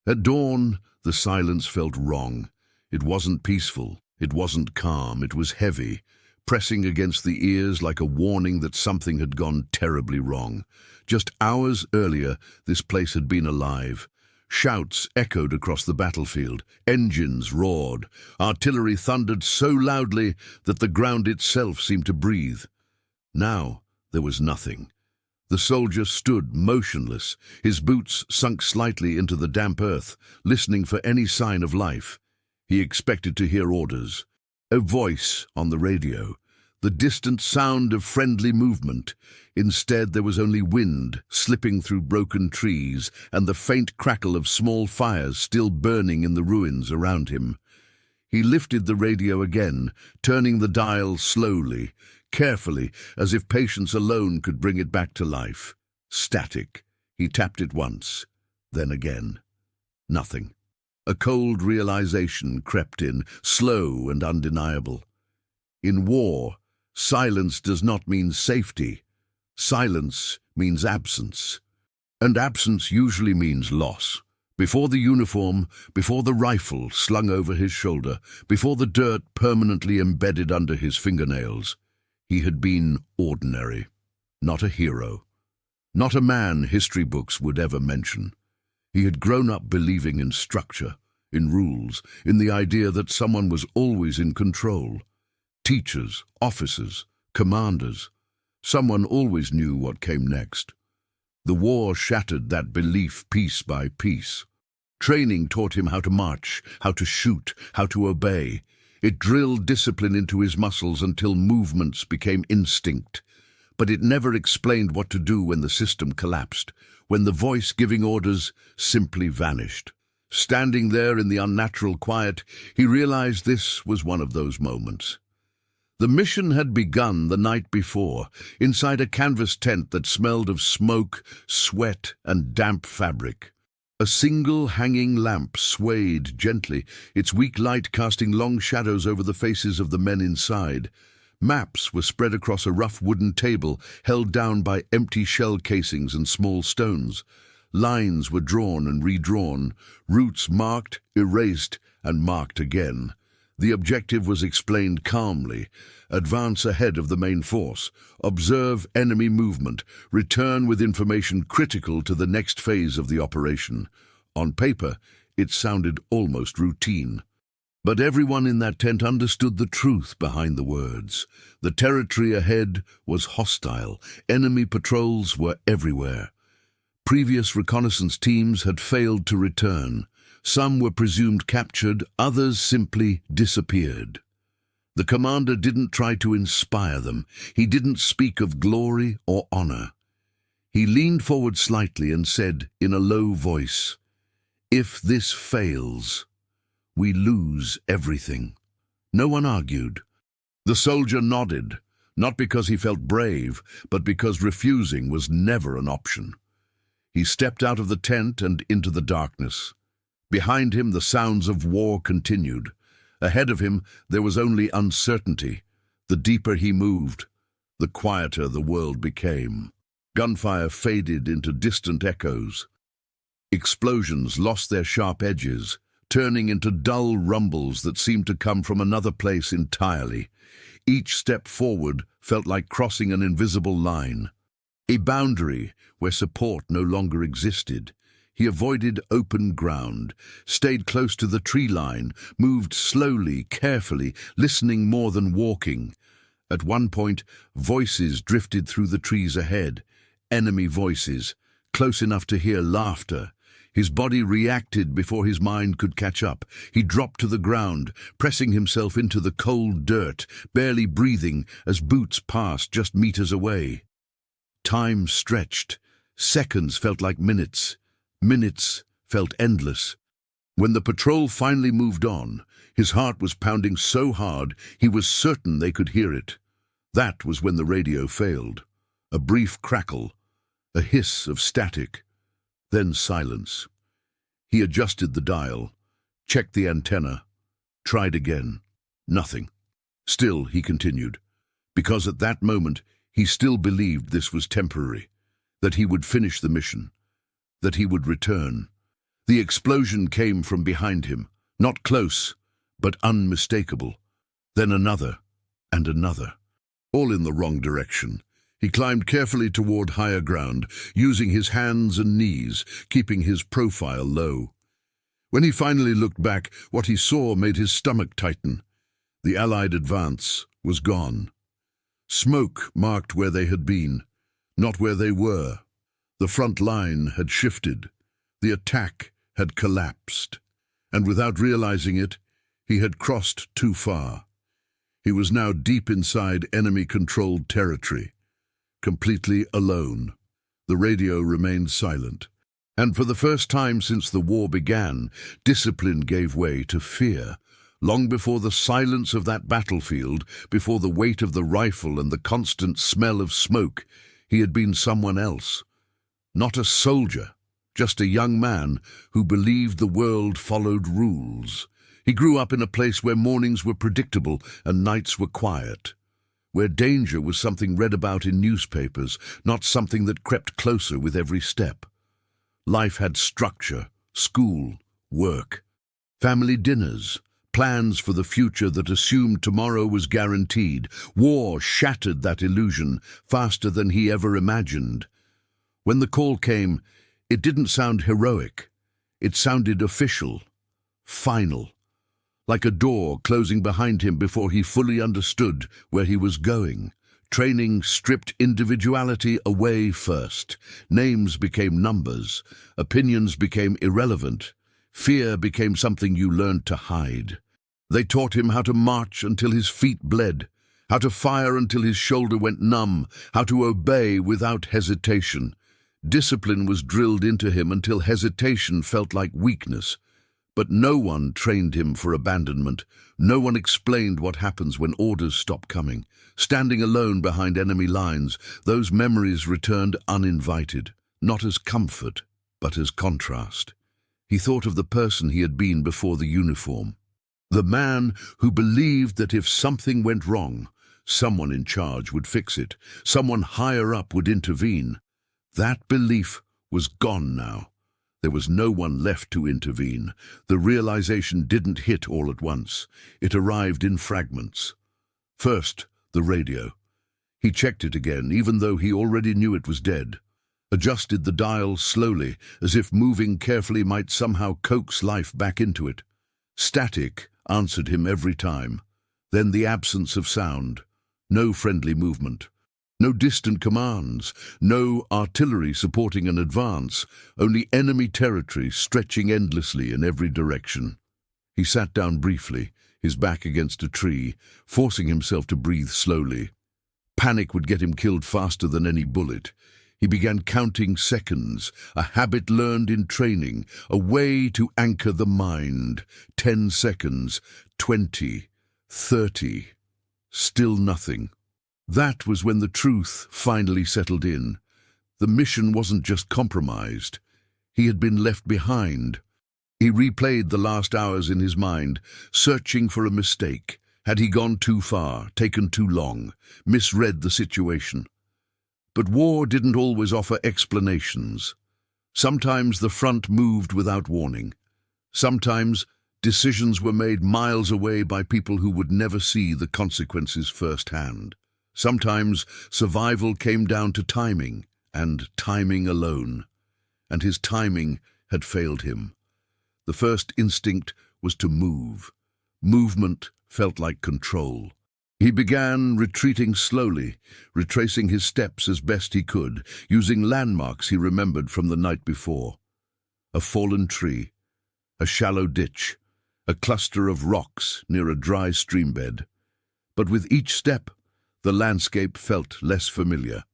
At dawn, the silence felt wrong. It wasn't peaceful, it wasn't calm, it was heavy, pressing against the ears like a warning that something had gone terribly wrong. Just hours earlier, this place had been alive. Shouts echoed across the battlefield, engines roared, artillery thundered so loudly that the ground itself seemed to breathe. Now there was nothing. The soldier stood motionless, his boots sunk slightly into the damp earth, listening for any sign of life. He expected to hear orders. A voice on the radio, the distant sound of friendly movement. Instead, there was only wind slipping through broken trees and the faint crackle of small fires still burning in the ruins around him. He lifted the radio again, turning the dial slowly, carefully, as if patience alone could bring it back to life. Static. He tapped it once, then again. Nothing. A cold realization crept in, slow and undeniable. In war, silence does not mean safety. Silence means absence. And absence usually means loss. Before the uniform, before the rifle slung over his shoulder, before the dirt permanently embedded under his fingernails, he had been ordinary, not a hero, not a man history books would ever mention. He had grown up believing in structure, in rules, in the idea that someone was always in control. Teachers, officers, commanders. Someone always knew what came next. The war shattered that belief piece by piece. Training taught him how to march, how to shoot, how to obey. It drilled discipline into his muscles until movements became instinct. But it never explained what to do when the system collapsed, when the voice giving orders simply vanished. Standing there in the unnatural quiet, he realized this was one of those moments. The mission had begun the night before, inside a canvas tent that smelled of smoke, sweat, and damp fabric. A single hanging lamp swayed gently, its weak light casting long shadows over the faces of the men inside. Maps were spread across a rough wooden table, held down by empty shell casings and small stones. Lines were drawn and redrawn, routes marked, erased, and marked again. The objective was explained calmly. Advance ahead of the main force, observe enemy movement, return with information critical to the next phase of the operation. On paper, it sounded almost routine. But everyone in that tent understood the truth behind the words. The territory ahead was hostile. Enemy patrols were everywhere. Previous reconnaissance teams had failed to return. Some were presumed captured, others simply disappeared. The commander didn't try to inspire them. He didn't speak of glory or honor. He leaned forward slightly and said in a low voice, "If this fails, we lose everything." No one argued. The soldier nodded, not because he felt brave, but because refusing was never an option. He stepped out of the tent and into the darkness. Behind him, the sounds of war continued. Ahead of him, there was only uncertainty. The deeper he moved, the quieter the world became. Gunfire faded into distant echoes. Explosions lost their sharp edges, turning into dull rumbles that seemed to come from another place entirely. Each step forward felt like crossing an invisible line, a boundary where support no longer existed. He avoided open ground, stayed close to the tree line, moved slowly, carefully, listening more than walking. At one point, voices drifted through the trees ahead, enemy voices, close enough to hear laughter. His body reacted before his mind could catch up. He dropped to the ground, pressing himself into the cold dirt, barely breathing as boots passed just meters away. Time stretched. Seconds felt like minutes. Minutes felt endless. When the patrol finally moved on, his heart was pounding so hard he was certain they could hear it. That was when the radio failed. A brief crackle, a hiss of static, then silence. He adjusted the dial, checked the antenna, tried again. Nothing. Still, he continued, because at that moment he still believed this was temporary, that he would finish the mission, that he would return, The explosion came from behind him, not close, but unmistakable. Then another, and another, all in the wrong direction. He climbed carefully toward higher ground, using his hands and knees, keeping his profile low. When he finally looked back, what he saw made his stomach tighten. The Allied advance was gone. Smoke marked where they had been, not where they were. The front line had shifted. The attack had collapsed. And without realizing it, he had crossed too far. He was now deep inside enemy-controlled territory, completely alone. The radio remained silent. And for the first time since the war began, discipline gave way to fear. Long before the silence of that battlefield, before the weight of the rifle and the constant smell of smoke, he had been someone else. Not a soldier, just a young man who believed the world followed rules. He grew up in a place where mornings were predictable and nights were quiet, where danger was something read about in newspapers, not something that crept closer with every step. Life had structure, school, work, family dinners, plans for the future that assumed tomorrow was guaranteed. War shattered that illusion faster than he ever imagined. When the call came, it didn't sound heroic. It sounded official, final, like a door closing behind him before he fully understood where he was going. Training stripped individuality away first. Names became numbers. Opinions became irrelevant. Fear became something you learned to hide. They taught him how to march until his feet bled, how to fire until his shoulder went numb, how to obey without hesitation. Discipline was drilled into him until hesitation felt like weakness. But no one trained him for abandonment. No one explained what happens when orders stop coming. Standing alone behind enemy lines, those memories returned uninvited, not as comfort, but as contrast. He thought of the person he had been before the uniform. The man who believed that if something went wrong, someone in charge would fix it. Someone higher up would intervene. That belief was gone now. There was no one left to intervene. The realization didn't hit all at once. It arrived in fragments. First, the radio. He checked it again, even though he already knew it was dead. Adjusted the dial slowly, as if moving carefully might somehow coax life back into it. Static answered him every time. Then the absence of sound. No friendly movement. No distant commands, no artillery supporting an advance, only enemy territory stretching endlessly in every direction. He sat down briefly, his back against a tree, forcing himself to breathe slowly. Panic would get him killed faster than any bullet. He began counting seconds, a habit learned in training, a way to anchor the mind. 10 seconds, 20, 30, still nothing. That was when the truth finally settled in. The mission wasn't just compromised. He had been left behind. He replayed the last hours in his mind, searching for a mistake. Had he gone too far, taken too long, misread the situation? But war didn't always offer explanations. Sometimes the front moved without warning. Sometimes decisions were made miles away by people who would never see the consequences firsthand. Sometimes survival came down to timing, and timing alone. And his timing had failed him. The first instinct was to move. Movement felt like control. He began retreating slowly, retracing his steps as best he could, using landmarks he remembered from the night before. A fallen tree, a shallow ditch, a cluster of rocks near a dry streambed. But with each step, the landscape felt less familiar.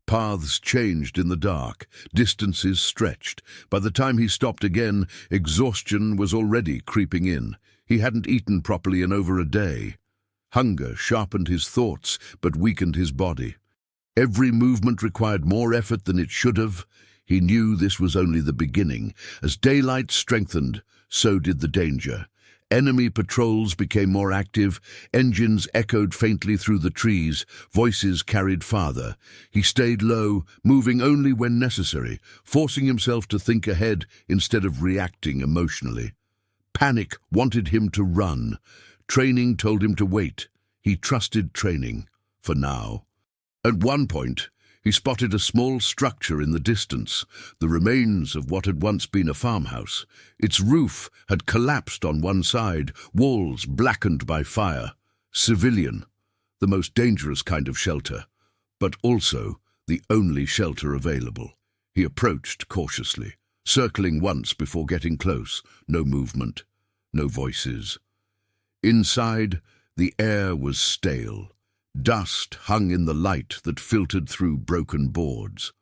Paths changed in the dark, distances stretched. By the time he stopped again, exhaustion was already creeping in. He hadn't eaten properly in over a day. Hunger sharpened his thoughts, but weakened his body. Every movement required more effort than it should have. He knew this was only the beginning. As daylight strengthened, so did the danger. Enemy patrols became more active, engines echoed faintly through the trees, voices carried farther. He stayed low, moving only when necessary, forcing himself to think ahead instead of reacting emotionally. Panic wanted him to run. Training told him to wait. He trusted training, for now. At one point, he spotted a small structure in the distance, the remains of what had once been a farmhouse. Its roof had collapsed on one side, walls blackened by fire. Civilian, the most dangerous kind of shelter, but also the only shelter available. He approached cautiously, circling once before getting close. No movement, no voices. Inside, the air was stale. Dust hung in the light that filtered through broken boards.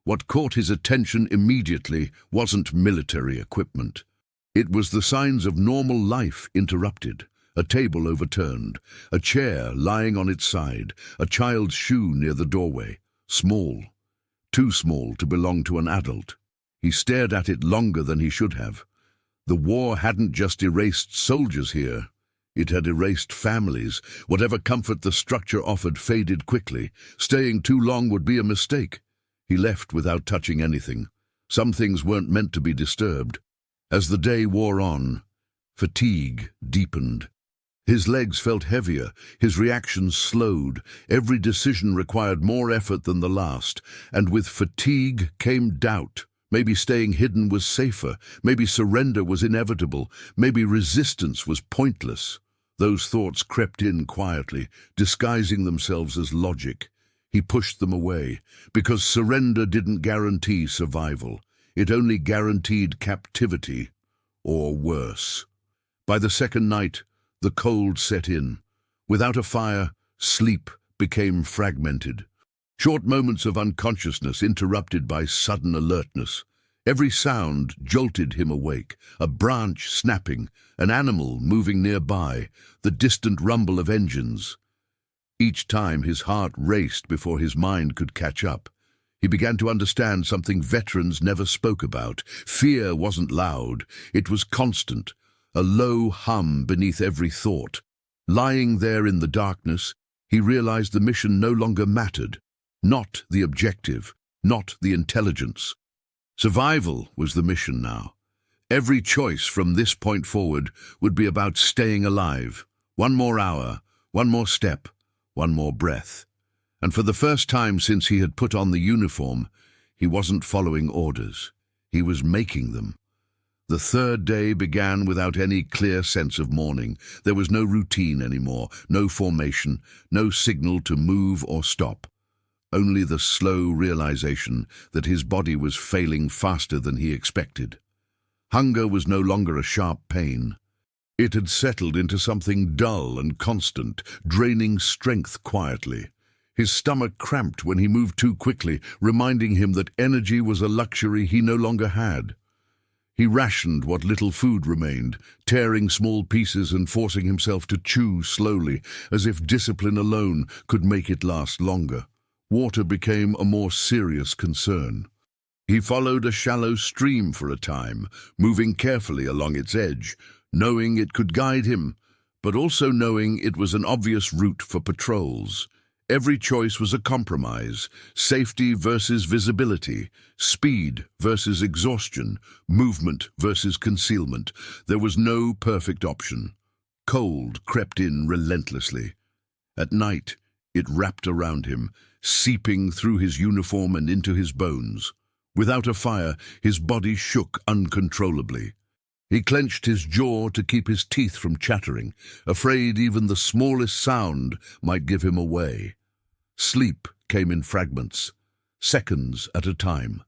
What caught his attention immediately wasn't military equipment. It was the signs of normal life interrupted. A table overturned, a chair lying on its side, a child's shoe near the doorway. Small, too small to belong to an adult. He stared at it longer than he should have. The war hadn't just erased soldiers here. It had erased families. Whatever comfort the structure offered faded quickly. Staying too long would be a mistake. He left without touching anything. Some things weren't meant to be disturbed. As the day wore on, fatigue deepened. His legs felt heavier, his reactions slowed. Every decision required more effort than the last, and with fatigue came doubt. Maybe staying hidden was safer, maybe surrender was inevitable, maybe resistance was pointless. Those thoughts crept in quietly, disguising themselves as logic. He pushed them away, because surrender didn't guarantee survival. It only guaranteed captivity, or worse. By the second night, the cold set in. Without a fire, sleep became fragmented. Short moments of unconsciousness interrupted by sudden alertness. Every sound jolted him awake, a branch snapping, an animal moving nearby, the distant rumble of engines. Each time his heart raced before his mind could catch up. He began to understand something veterans never spoke about. Fear wasn't loud, it was constant, a low hum beneath every thought. Lying there in the darkness, he realized the mission no longer mattered. Not the objective, not the intelligence. Survival was the mission now. Every choice from this point forward would be about staying alive. One more hour, one more step, one more breath. And for the first time since he had put on the uniform, he wasn't following orders. He was making them. The third day began without any clear sense of morning. There was no routine anymore, no formation, no signal to move or stop. Only the slow realization that his body was failing faster than he expected. Hunger was no longer a sharp pain. It had settled into something dull and constant, draining strength quietly. His stomach cramped when he moved too quickly, reminding him that energy was a luxury he no longer had. He rationed what little food remained, tearing small pieces and forcing himself to chew slowly, as if discipline alone could make it last longer. Water became a more serious concern. He followed a shallow stream for a time, moving carefully along its edge, knowing it could guide him, but also knowing it was an obvious route for patrols. Every choice was a compromise: safety versus visibility, speed versus exhaustion, movement versus concealment. There was no perfect option. Cold crept in relentlessly. At night, it wrapped around him, seeping through his uniform and into his bones. Without a fire, his body shook uncontrollably. He clenched his jaw to keep his teeth from chattering, afraid even the smallest sound might give him away. Sleep came in fragments, seconds at a time.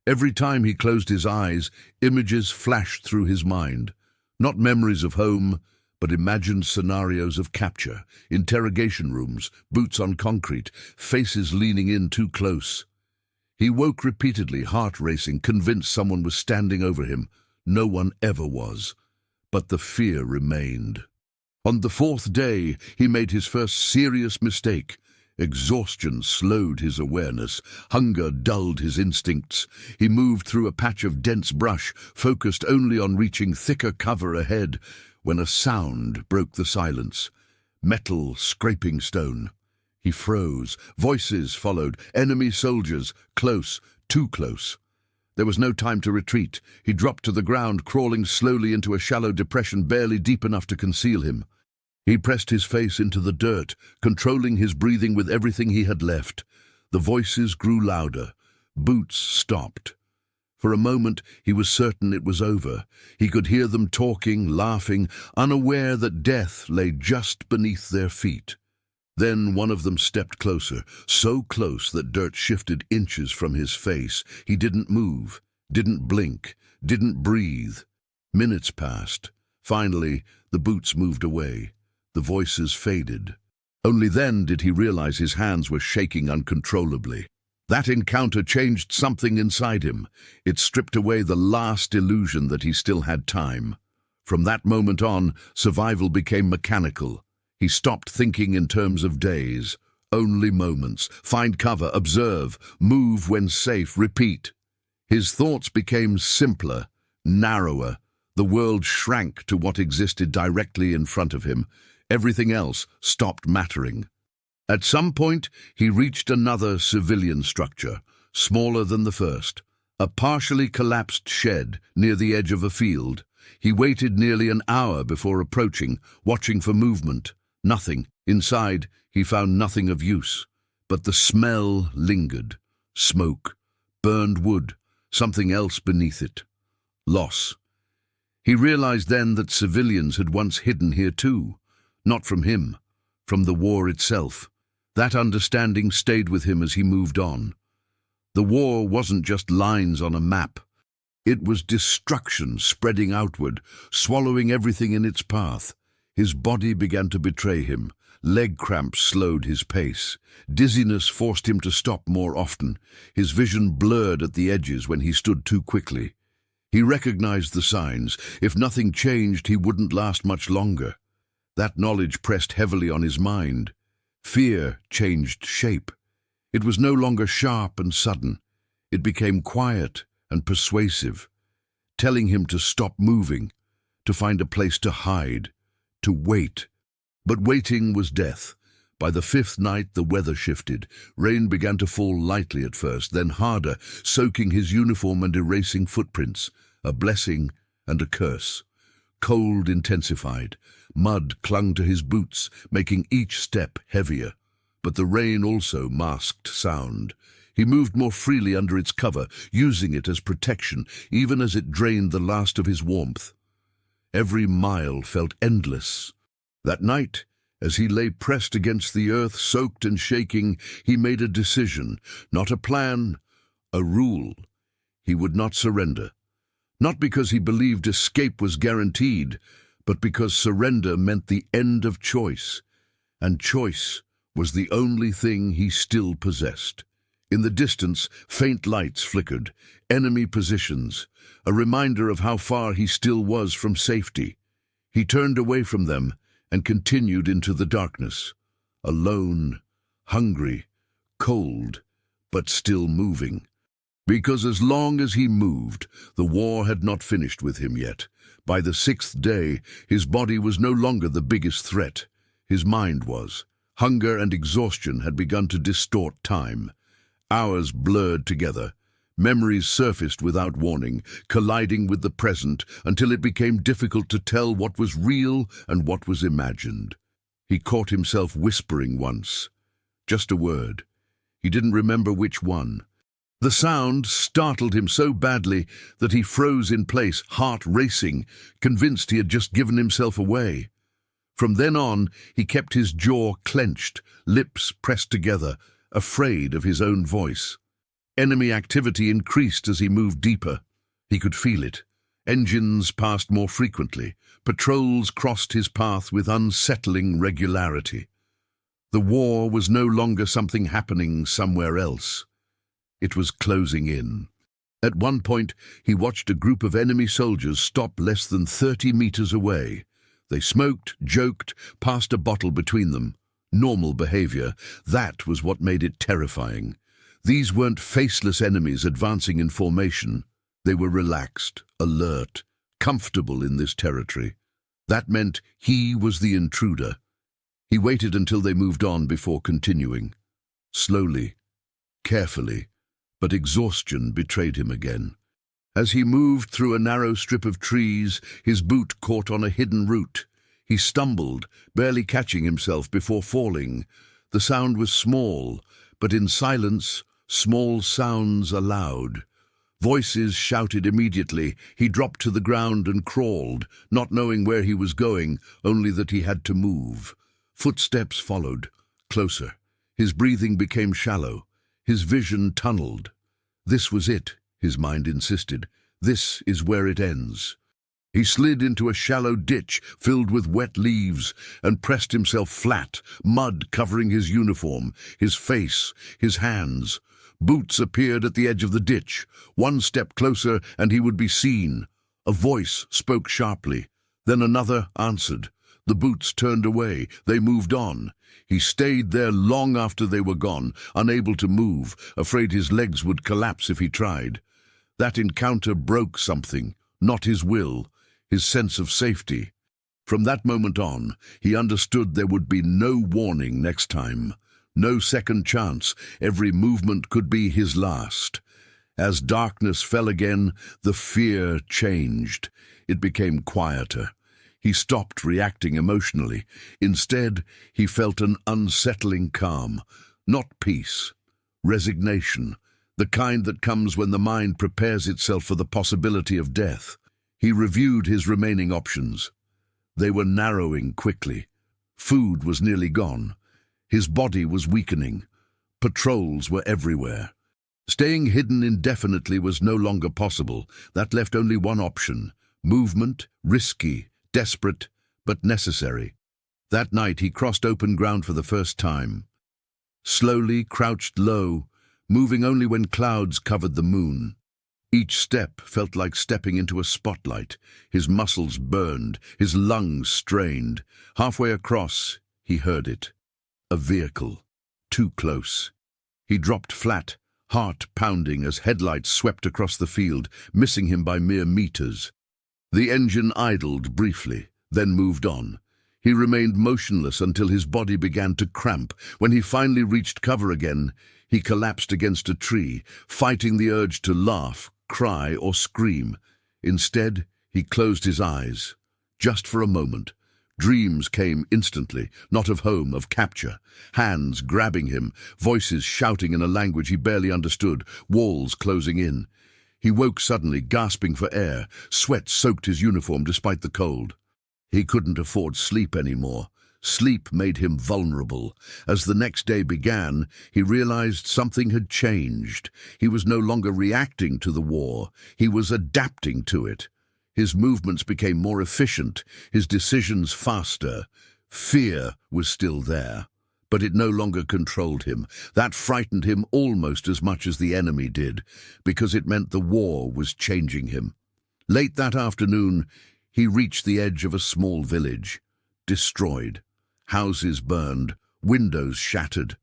Every time he closed his eyes, images flashed through his mind. Not memories of home, but imagined scenarios of capture, interrogation rooms, boots on concrete, faces leaning in too close. He woke repeatedly, heart racing, convinced someone was standing over him. No one ever was, but the fear remained. On the fourth day, he made his first serious mistake. Exhaustion slowed his awareness. Hunger dulled his instincts. He moved through a patch of dense brush, focused only on reaching thicker cover ahead, when a sound broke the silence. Metal scraping stone. He froze. Voices followed. Enemy soldiers. Close. Too close. There was no time to retreat. He dropped to the ground, crawling slowly into a shallow depression barely deep enough to conceal him. He pressed his face into the dirt, controlling his breathing with everything he had left. The voices grew louder. Boots stopped. For a moment, he was certain it was over. He could hear them talking, laughing, unaware that death lay just beneath their feet. Then one of them stepped closer, so close that dirt shifted inches from his face. He didn't move, didn't blink, didn't breathe. Minutes passed. Finally, the boots moved away. The voices faded. Only then did he realize his hands were shaking uncontrollably. That encounter changed something inside him. It stripped away the last illusion that he still had time. From that moment on, survival became mechanical. He stopped thinking in terms of days. Only moments. Find cover, observe, move when safe, repeat. His thoughts became simpler, narrower. The world shrank to what existed directly in front of him. Everything else stopped mattering. At some point, he reached another civilian structure, smaller than the first. A partially collapsed shed near the edge of a field. He waited nearly an hour before approaching, watching for movement. Nothing. Inside, he found nothing of use. But the smell lingered. Smoke. Burned wood. Something else beneath it. Loss. He realized then that civilians had once hidden here too. Not from him, from the war itself. That understanding stayed with him as he moved on. The war wasn't just lines on a map. It was destruction spreading outward, swallowing everything in its path. His body began to betray him. Leg cramps slowed his pace. Dizziness forced him to stop more often. His vision blurred at the edges when he stood too quickly. He recognized the signs. If nothing changed, he wouldn't last much longer. That knowledge pressed heavily on his mind. Fear changed shape. It was no longer sharp and sudden. It became quiet and persuasive, telling him to stop moving, to find a place to hide, to wait. But waiting was death. By the fifth night, the weather shifted. Rain began to fall lightly at first, then harder, soaking his uniform and erasing footprints. A blessing and a curse. Cold intensified. Mud clung to his boots, making each step heavier. But the rain also masked sound. He moved more freely under its cover, using it as protection, even as it drained the last of his warmth. Every mile felt endless. That night, as he lay pressed against the earth, soaked and shaking, he made a decision, not a plan, a rule. He would not surrender. Not because he believed escape was guaranteed, but because surrender meant the end of choice, and choice was the only thing he still possessed. In the distance, faint lights flickered, enemy positions, a reminder of how far he still was from safety. He turned away from them and continued into the darkness, alone, hungry, cold, but still moving. Because as long as he moved, the war had not finished with him yet. By the sixth day, his body was no longer the biggest threat. His mind was. Hunger and exhaustion had begun to distort time. Hours blurred together. Memories surfaced without warning, colliding with the present until it became difficult to tell what was real and what was imagined. He caught himself whispering once. Just a word. He didn't remember which one. The sound startled him so badly that he froze in place, heart racing, convinced he had just given himself away. From then on, he kept his jaw clenched, lips pressed together, afraid of his own voice. Enemy activity increased as he moved deeper. He could feel it. Engines passed more frequently. Patrols crossed his path with unsettling regularity. The war was no longer something happening somewhere else. It was closing in. At one point, he watched a group of enemy soldiers stop less than 30 meters away. They smoked, joked, passed a bottle between them. normal behavior. That was what made it terrifying. These weren't faceless enemies advancing in formation. They were relaxed, alert, comfortable in this territory. That meant he was the intruder. He waited until they moved on before continuing. Slowly, carefully, but exhaustion betrayed him again. As he moved through a narrow strip of trees, his boot caught on a hidden root. He stumbled, barely catching himself before falling. The sound was small, but in silence, small sounds are loud. Voices shouted immediately. He dropped to the ground and crawled, not knowing where he was going, only that he had to move. Footsteps followed, closer. His breathing became shallow. His vision tunneled. This was it, his mind insisted. This is where it ends. He slid into a shallow ditch filled with wet leaves and pressed himself flat, mud covering his uniform, his face, his hands. Boots appeared at the edge of the ditch. One step closer and he would be seen. A voice spoke sharply. Then another answered. The boots turned away. They moved on. He stayed there long after they were gone, unable to move, afraid his legs would collapse if he tried. That encounter broke something, not his will, his sense of safety. From that moment on, he understood there would be no warning next time. No second chance. Every movement could be his last. As darkness fell again, the fear changed. It became quieter. He stopped reacting emotionally. Instead, he felt an unsettling calm. Not peace. Resignation. The kind that comes when the mind prepares itself for the possibility of death. He reviewed his remaining options. They were narrowing quickly. Food was nearly gone. His body was weakening. Patrols were everywhere. Staying hidden indefinitely was no longer possible. That left only one option. Movement, risky, desperate, but necessary. That night he crossed open ground for the first time. Slowly, crouched low, moving only when clouds covered the moon. Each step felt like stepping into a spotlight. His muscles burned, his lungs strained. Halfway across, he heard it. A vehicle. Too close. He dropped flat, heart pounding as headlights swept across the field, missing him by mere meters. The engine idled briefly, then moved on. He remained motionless until his body began to cramp. When he finally reached cover again, he collapsed against a tree, fighting the urge to laugh, cry, or scream. Instead, he closed his eyes. Just for a moment. Dreams came instantly, not of home, of capture. Hands grabbing him, voices shouting in a language he barely understood, walls closing in. He woke suddenly, gasping for air. Sweat soaked his uniform despite the cold. He couldn't afford sleep anymore. Sleep made him vulnerable. As the next day began, he realized something had changed. He was no longer reacting to the war. He was adapting to it. His movements became more efficient, his decisions faster. Fear was still there, but it no longer controlled him. That frightened him almost as much as the enemy did, because it meant the war was changing him. Late that afternoon, he reached the edge of a small village. Destroyed. Houses burned, windows shattered.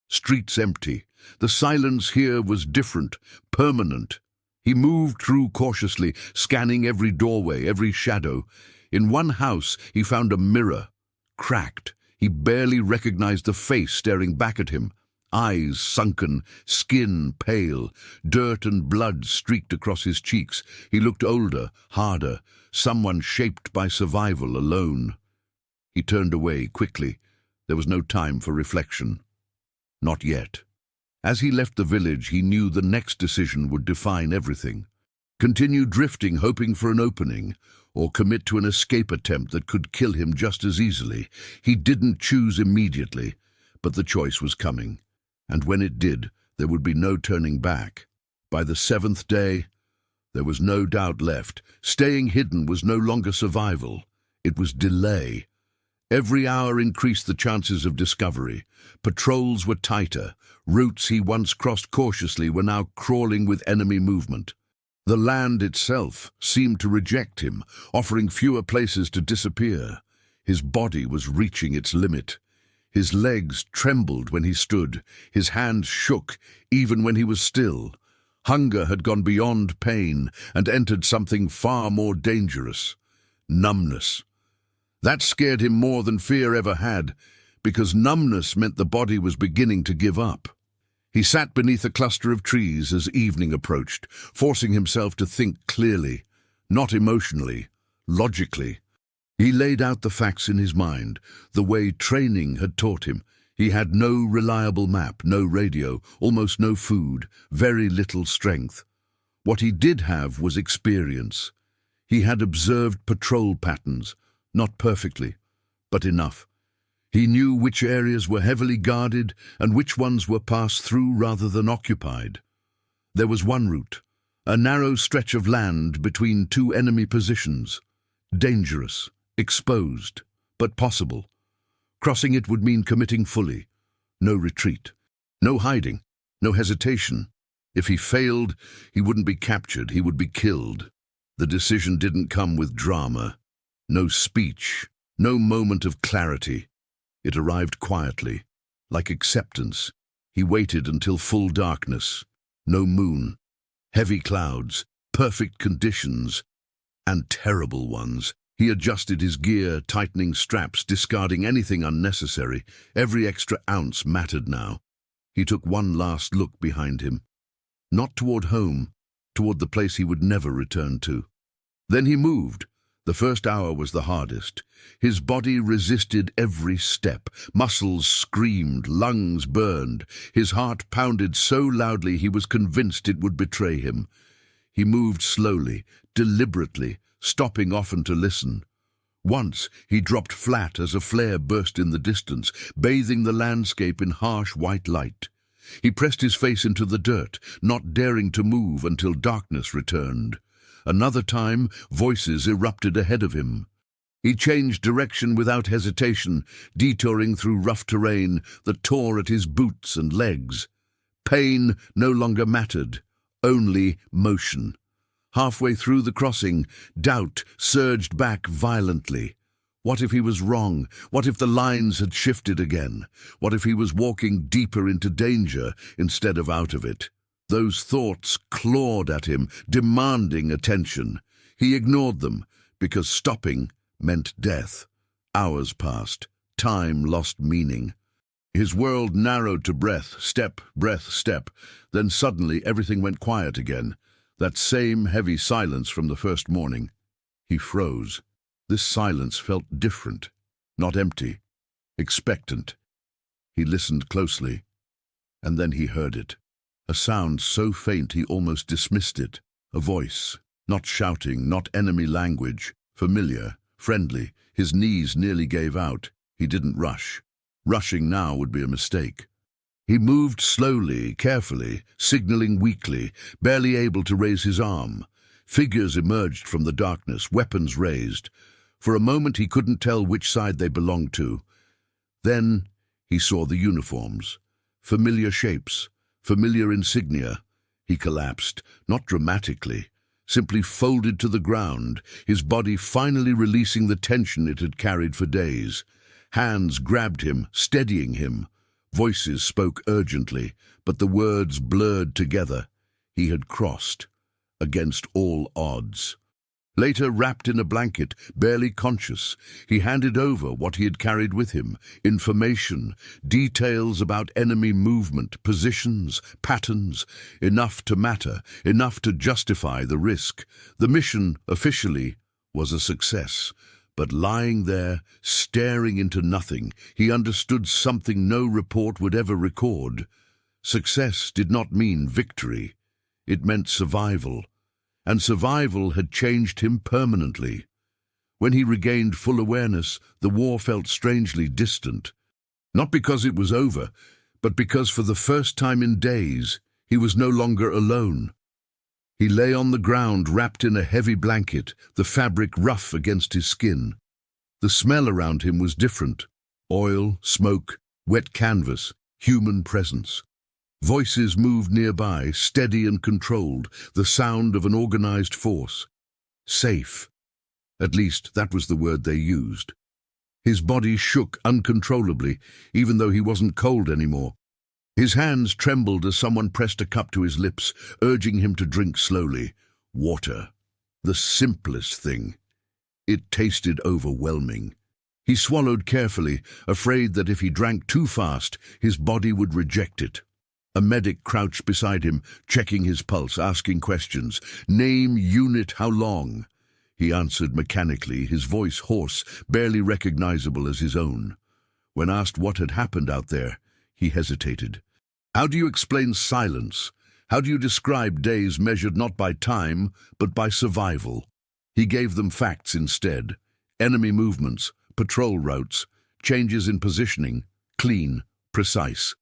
Streets empty. The silence here was different, permanent. He moved through cautiously, scanning every doorway, every shadow. In one house, he found a mirror, cracked. He barely recognized the face staring back at him. Eyes sunken, skin pale, dirt and blood streaked across his cheeks. He looked older, harder, someone shaped by survival alone. He turned away quickly. There was no time for reflection. Not yet. As he left the village, he knew the next decision would define everything. Continue drifting, hoping for an opening, or commit to an escape attempt that could kill him just as easily. He didn't choose immediately, but the choice was coming. And when it did, there would be no turning back. By the 7th day, there was no doubt left. Staying hidden was no longer survival. It was delay. Every hour increased the chances of discovery. Patrols were tighter. Routes he once crossed cautiously were now crawling with enemy movement. The land itself seemed to reject him, offering fewer places to disappear. His body was reaching its limit. His legs trembled when he stood, his hands shook even when he was still. Hunger had gone beyond pain and entered something far more dangerous: numbness. That scared him more than fear ever had, because numbness meant the body was beginning to give up. He sat beneath a cluster of trees as evening approached, forcing himself to think clearly, not emotionally, logically. He laid out the facts in his mind, the way training had taught him. He had no reliable map, no radio, almost no food, very little strength. What he did have was experience. He had observed patrol patterns, not perfectly, but enough. He knew which areas were heavily guarded and which ones were passed through rather than occupied. There was one route, a narrow stretch of land between two enemy positions. Dangerous, exposed, but possible. Crossing it would mean committing fully. No retreat, no hiding, no hesitation. If he failed, he wouldn't be captured, he would be killed. The decision didn't come with drama. No speech, no moment of clarity. It arrived quietly, like acceptance. He waited until full darkness. No moon, heavy clouds, perfect conditions, and terrible ones. He adjusted his gear, tightening straps, discarding anything unnecessary. Every extra ounce mattered now. He took one last look behind him. Not toward home, toward the place he would never return to. Then he moved. The first hour was the hardest. His body resisted every step. Muscles screamed, lungs burned. His heart pounded so loudly he was convinced it would betray him. He moved slowly, deliberately, stopping often to listen. Once he dropped flat as a flare burst in the distance, bathing the landscape in harsh white light. He pressed his face into the dirt, not daring to move until darkness returned. Another time, voices erupted ahead of him. He changed direction without hesitation, detouring through rough terrain that tore at his boots and legs. Pain no longer mattered, only motion. Halfway through the crossing, doubt surged back violently. What if he was wrong? What if the lines had shifted again? What if he was walking deeper into danger instead of out of it? Those thoughts clawed at him, demanding attention. He ignored them, because stopping meant death. Hours passed. Time lost meaning. His world narrowed to breath, step. Then suddenly everything went quiet again. That same heavy silence from the first morning. He froze. This silence felt different, not empty, expectant. He listened closely, and then he heard it. A sound so faint he almost dismissed it. A voice, not shouting, not enemy language, familiar, friendly. His knees nearly gave out. He didn't rush. Rushing now would be a mistake. He moved slowly, carefully, signaling weakly, barely able to raise his arm. Figures emerged from the darkness, weapons raised. For a moment he couldn't tell which side they belonged to. Then he saw the uniforms. Familiar shapes, familiar insignia. He collapsed, not dramatically, simply folded to the ground, his body finally releasing the tension it had carried for days. Hands grabbed him, steadying him. Voices spoke urgently, but the words blurred together. He had crossed, against all odds. Later, wrapped in a blanket, barely conscious, he handed over what he had carried with him: information, details about enemy movement, positions, patterns, enough to matter, enough to justify the risk. The mission, officially, was a success. But lying there, staring into nothing, he understood something no report would ever record. Success did not mean victory. It meant survival. And survival had changed him permanently. When he regained full awareness, the war felt strangely distant. Not because it was over, but because for the first time in days, he was no longer alone. He lay on the ground, wrapped in a heavy blanket, the fabric rough against his skin. The smell around him was different: oil, smoke, wet canvas, human presence. Voices moved nearby, steady and controlled, the sound of an organized force. Safe. At least, that was the word they used. His body shook uncontrollably, even though he wasn't cold anymore. His hands trembled as someone pressed a cup to his lips, urging him to drink slowly. Water. The simplest thing. It tasted overwhelming. He swallowed carefully, afraid that if he drank too fast, his body would reject it. A medic crouched beside him, checking his pulse, asking questions. Name, unit, how long? He answered mechanically, his voice hoarse, barely recognizable as his own. When asked what had happened out there, he hesitated. How do you explain silence? How do you describe days measured not by time, but by survival? He gave them facts instead. Enemy movements, patrol routes, changes in positioning, clean, precise.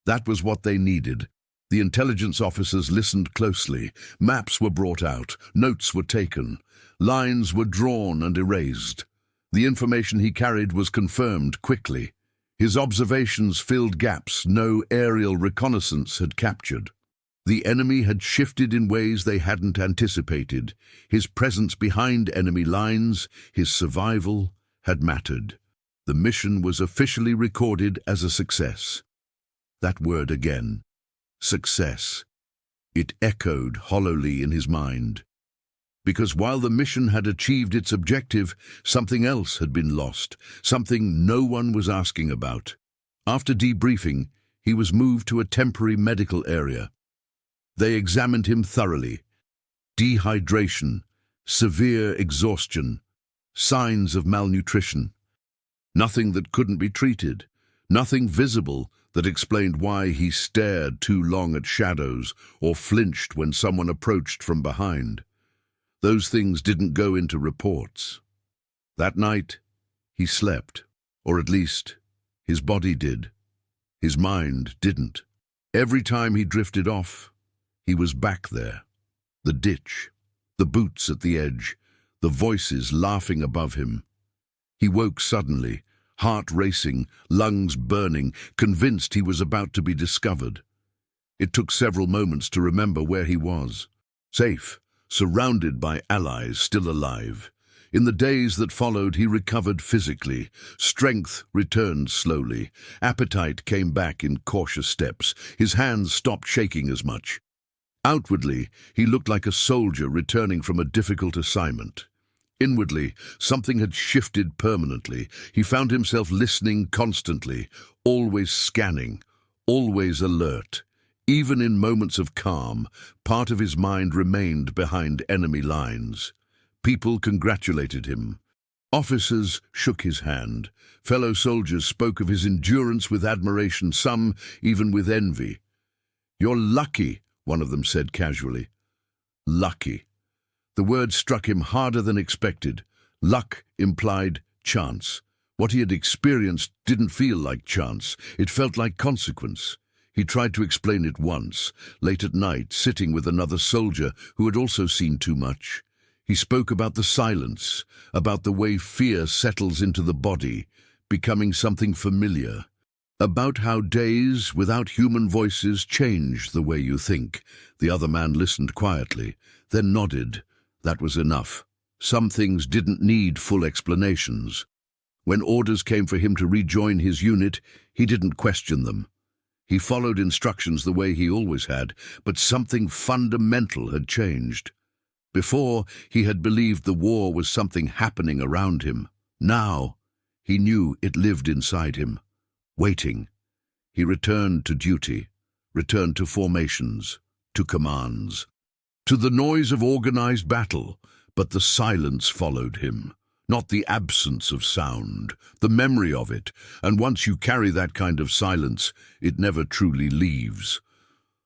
That was what they needed. The intelligence officers listened closely. Maps were brought out, notes were taken, lines were drawn and erased. The information he carried was confirmed quickly. His observations filled gaps no aerial reconnaissance had captured. The enemy had shifted in ways they hadn't anticipated. His presence behind enemy lines, his survival, had mattered. The mission was officially recorded as a success. That word again. Success. It echoed hollowly in his mind. Because while the mission had achieved its objective, something else had been lost, something no one was asking about. After debriefing, he was moved to a temporary medical area. They examined him thoroughly. Dehydration, severe exhaustion, signs of malnutrition. Nothing that couldn't be treated, nothing visible that explained why he stared too long at shadows or flinched when someone approached from behind. Those things didn't go into reports. That night, he slept, or at least, his body did. His mind didn't. Every time he drifted off, he was back there. The ditch, the boots at the edge, the voices laughing above him. He woke suddenly, heart racing, lungs burning, convinced he was about to be discovered. It took several moments to remember where he was. Safe, surrounded by allies still alive. In the days that followed, he recovered physically. Strength returned slowly. Appetite came back in cautious steps. His hands stopped shaking as much. Outwardly, he looked like a soldier returning from a difficult assignment. Inwardly, something had shifted permanently. He found himself listening constantly, always scanning, always alert. Even in moments of calm, part of his mind remained behind enemy lines. People congratulated him. Officers shook his hand. Fellow soldiers spoke of his endurance with admiration, some even with envy. "You're lucky," one of them said casually. Lucky. The word struck him harder than expected. Luck implied chance. What he had experienced didn't feel like chance. It felt like consequence. He tried to explain it once, late at night, sitting with another soldier who had also seen too much. He spoke about the silence, about the way fear settles into the body, becoming something familiar. About how days without human voices change the way you think. The other man listened quietly, then nodded. That was enough. Some things didn't need full explanations. When orders came for him to rejoin his unit, he didn't question them. He followed instructions the way he always had, but something fundamental had changed. Before, he had believed the war was something happening around him. Now, he knew it lived inside him, waiting. He returned to duty, returned to formations, to commands, to the noise of organized battle, but the silence followed him. Not the absence of sound, the memory of it, and once you carry that kind of silence, it never truly leaves.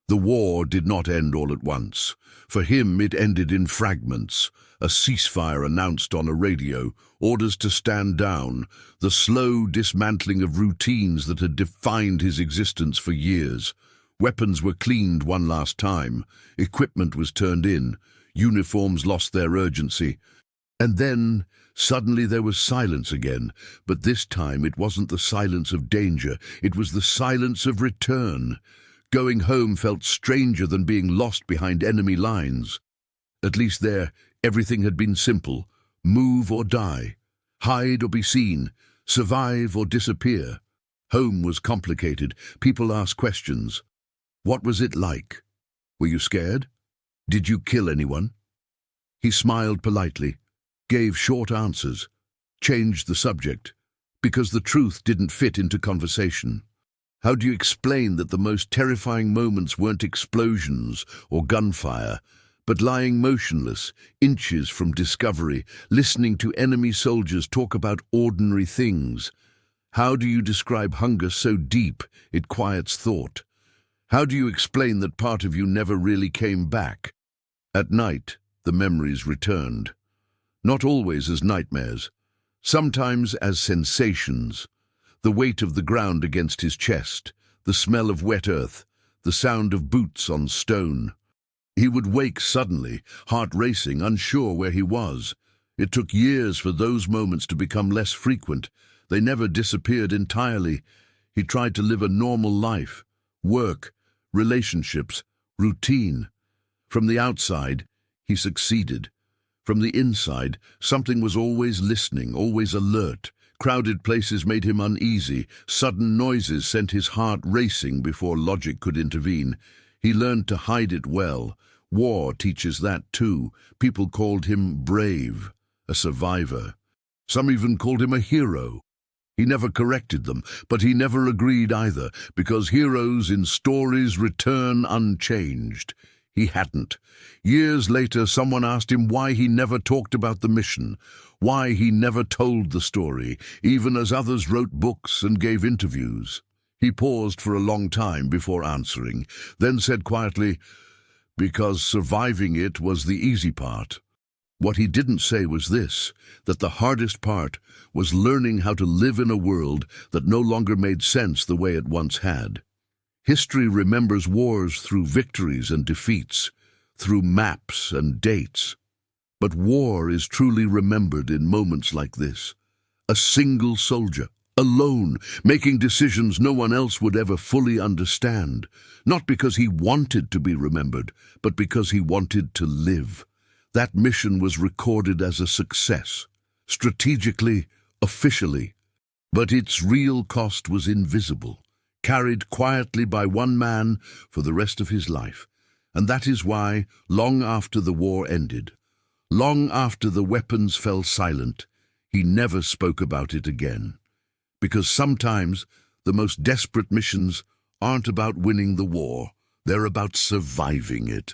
The war did not end all at once. For him, it ended in fragments. A ceasefire announced on a radio, orders to stand down, the slow dismantling of routines that had defined his existence for years. Weapons were cleaned one last time, equipment was turned in, uniforms lost their urgency. And then, suddenly there was silence again, but this time it wasn't the silence of danger, it was the silence of return. Going home felt stranger than being lost behind enemy lines. At least there, everything had been simple. Move or die. Hide or be seen. Survive or disappear. Home was complicated. People asked questions. What was it like? Were you scared? Did you kill anyone? He smiled politely, gave short answers, changed the subject, because the truth didn't fit into conversation. How do you explain that the most terrifying moments weren't explosions or gunfire, but lying motionless, inches from discovery, listening to enemy soldiers talk about ordinary things? How do you describe hunger so deep it quiets thought? How do you explain that part of you never really came back? At night, the memories returned. Not always as nightmares, sometimes as sensations. The weight of the ground against his chest, the smell of wet earth, the sound of boots on stone. He would wake suddenly, heart racing, unsure where he was. It took years for those moments to become less frequent. They never disappeared entirely. He tried to live a normal life, work, relationships, routine. From the outside, he succeeded. From the inside, something was always listening, always alert. Crowded places made him uneasy. Sudden noises sent his heart racing before logic could intervene. He learned to hide it well. War teaches that too. People called him brave, a survivor. Some even called him a hero. He never corrected them, but he never agreed either, because heroes in stories return unchanged. He hadn't. Years later, someone asked him why he never talked about the mission, why he never told the story, even as others wrote books and gave interviews. He paused for a long time before answering, then said quietly, "Because surviving it was the easy part." What he didn't say was this, that the hardest part was learning how to live in a world that no longer made sense the way it once had. History remembers wars through victories and defeats, through maps and dates. But war is truly remembered in moments like this. A single soldier, alone, making decisions no one else would ever fully understand, not because he wanted to be remembered, but because he wanted to live. That mission was recorded as a success, strategically, officially, but its real cost was invisible, carried quietly by one man for the rest of his life. And that is why, long after the war ended, long after the weapons fell silent, he never spoke about it again. Because sometimes the most desperate missions aren't about winning the war, they're about surviving it.